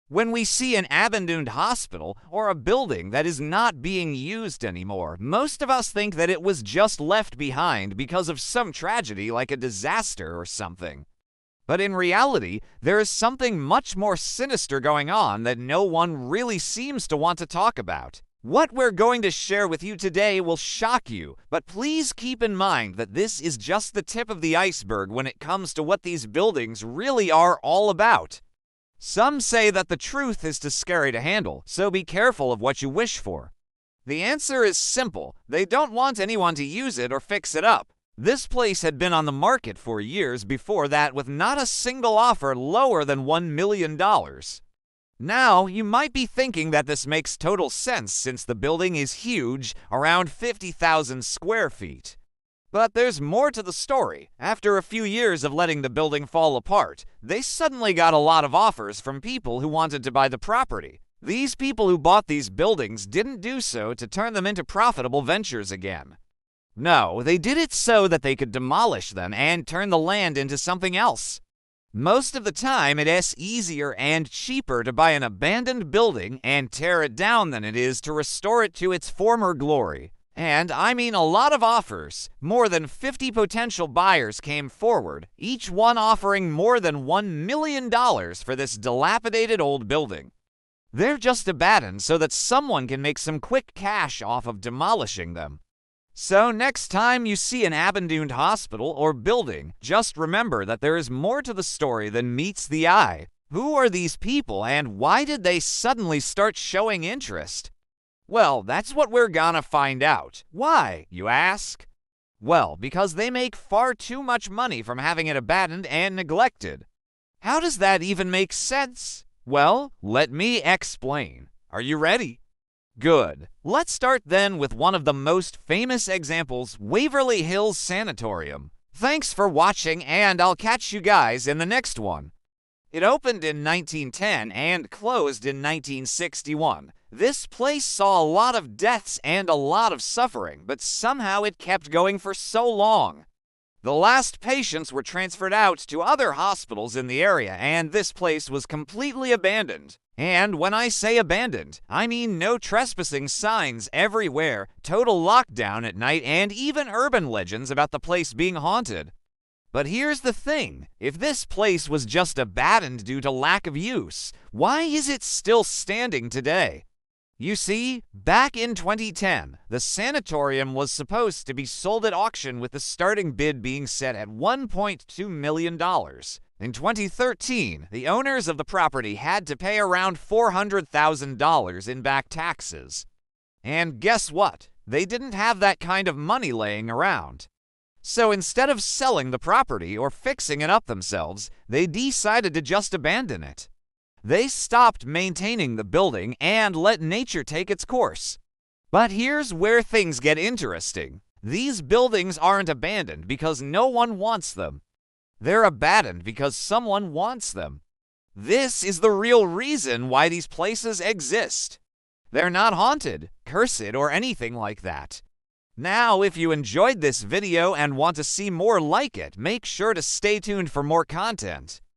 When we see an abandoned hospital or a building that is not being used anymore, most of us think that it was just left behind because of some tragedy like a disaster or something. But in reality, there is something much more sinister going on that no one really seems to want to talk about. What we're going to share with you today will shock you, but please keep in mind that this is just the tip of the iceberg when it comes to what these buildings really are all about. Some say that the truth is too scary to handle, so be careful of what you wish for. The answer is simple. They don't want anyone to use it or fix it up. This place had been on the market for years before that with not a single offer lower than $1 million. Now, you might be thinking that this makes total sense since the building is huge, around 50,000 square feet. But there's more to the story. After a few years of letting the building fall apart, they suddenly got a lot of offers from people who wanted to buy the property. These people who bought these buildings didn't do so to turn them into profitable ventures again. No, they did it so that they could demolish them and turn the land into something else. Most of the time, it is easier and cheaper to buy an abandoned building and tear it down than it is to restore it to its former glory. And I mean a lot of offers. More than 50 potential buyers came forward, each one offering more than $1 million for this dilapidated old building. They're just abandoned so that someone can make some quick cash off of demolishing them. So next time you see an abandoned hospital or building, just remember that there is more to the story than meets the eye. Who are these people and why did they suddenly start showing interest? Well, that's what we're gonna find out. Why, you ask? Well, because they make far too much money from having it abandoned and neglected. How does that even make sense? Well, let me explain. Are you ready? Good. Let's start then with one of the most famous examples, Waverly Hills Sanatorium. Thanks for watching, and I'll catch you guys in the next one. It opened in 1910 and closed in 1961. This place saw a lot of deaths and a lot of suffering, but somehow it kept going for so long. The last patients were transferred out to other hospitals in the area, and this place was completely abandoned. And when I say abandoned, I mean no trespassing signs everywhere, total lockdown at night, and even urban legends about the place being haunted. But here's the thing, if this place was just abandoned due to lack of use, why is it still standing today? You see, back in 2010, the sanatorium was supposed to be sold at auction with the starting bid being set at $1.2 million. In 2013, the owners of the property had to pay around $400,000 in back taxes. And guess what? They didn't have that kind of money laying around. So instead of selling the property or fixing it up themselves, they decided to just abandon it. They stopped maintaining the building and let nature take its course. But here's where things get interesting. These buildings aren't abandoned because no one wants them. They're abandoned because someone wants them. This is the real reason why these places exist. They're not haunted, cursed, or anything like that. Now, if you enjoyed this video and want to see more like it, make sure to stay tuned for more content.